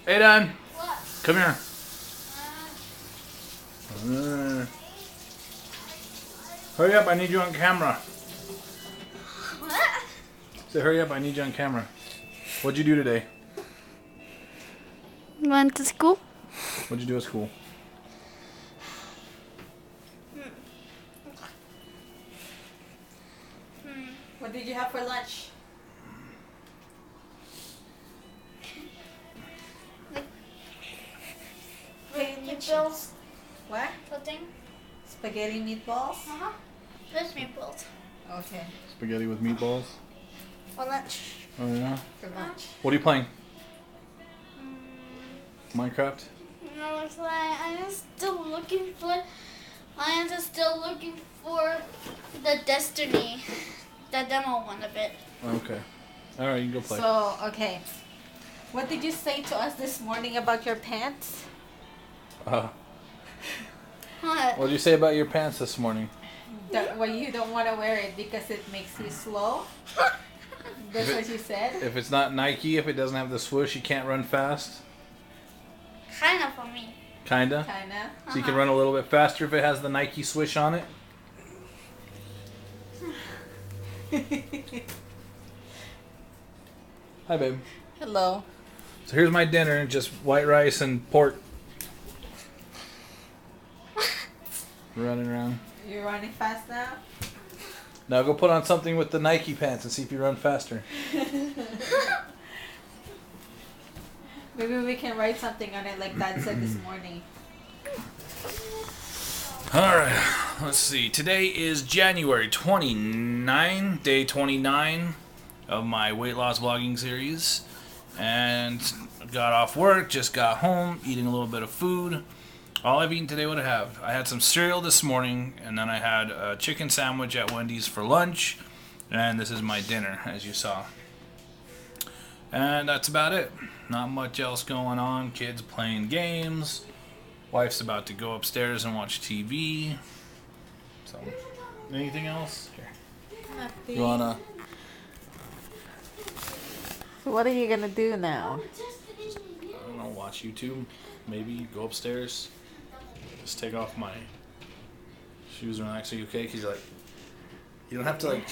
Aiden, What? come here. Hurry up, I need you on camera. What? Say, hurry up, I need you on camera. What'd you do today? Went to school? What'd you do at school? What did you have for lunch? Meatballs. What? Pudding. Spaghetti meatballs? Uh-huh. Just meatballs. Okay, Spaghetti with meatballs. For lunch. Oh yeah. for lunch. What are you playing? Mm, Minecraft? no, it's like I am still looking for. I am just still looking for the Destiny, the demo one of it. Okay. All right, you can go play. So, okay. What did you say to us this morning about your pants? What? What did you say about your pants this morning? That, well, you don't want to wear it because it makes you slow? That's what you said? If it's not Nike, if it doesn't have the swoosh, you can't run fast. Kind of for me. Kinda. Kinda. So you can run a little bit faster if it has the Nike swoosh on it. Hi, babe. Hello. So here's my dinner: just white rice and pork. Running around. You're running fast now? Now go put on something with the Nike pants and see if you run faster. Maybe we can write something on it like Dad said this morning. Alright, let's see. Today is January 29, day 29 of my weight loss vlogging series. And got off work, just got home, eating a little bit of food. All I've eaten today, what I have? I had some cereal this morning, and then I had a chicken sandwich at Wendy's for lunch. And this is my dinner, as you saw. And that's about it. Not much else going on. Kids playing games. Wife's about to go upstairs and watch TV. So, anything else? Here. Nothing. You wanna? So what are you gonna do now? I don't know. Watch YouTube. Maybe go upstairs. Just take off my shoes and relax. Are you okay? Cause you're like, you don't have to like.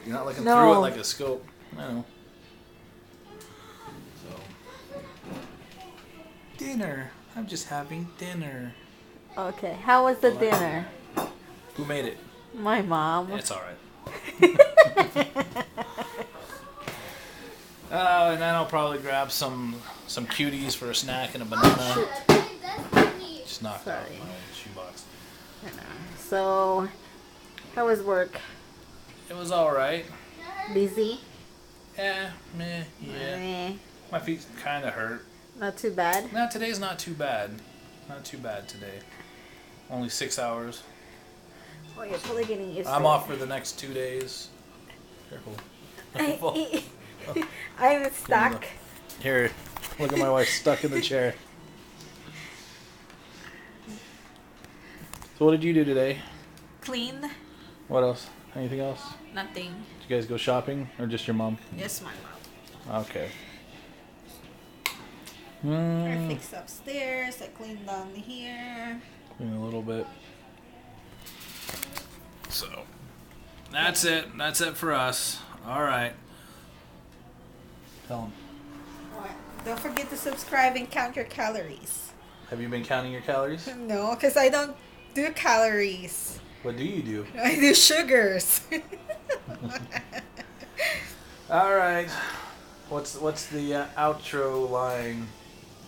You're not looking through it No. like a scope. I know. So. Dinner. I'm just having dinner. Okay, how was the dinner? Who made it? My mom. It's all right. And then I'll probably grab some cuties for a snack and a banana. Just knocked out Sorry. my old shoebox. So, how was work? It was all right. Busy? Yeah. Eh, My feet kind of hurt. not too bad. No, today's not too bad. Not too bad today. Only 6 hours. Oh, you're probably getting used to I'm it. off for the next 2 days. Careful. Careful. I'm stuck. Here, look at my wife stuck in the chair. So what did you do today? Clean? What else? Anything else? Nothing. Did you guys go shopping or just your mom? Yes, my mom. Okay. I fixed upstairs. I cleaned down here. In a little bit. So, that's it. That's it for us. All right. Tell them. What? Don't forget to subscribe and count your calories. Have you been counting your calories? No, because I don't do calories. What do you do? I do sugars. All right. What's the outro line?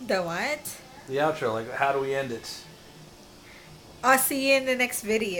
The what? The outro, like how do we end it? I'll see you in the next video.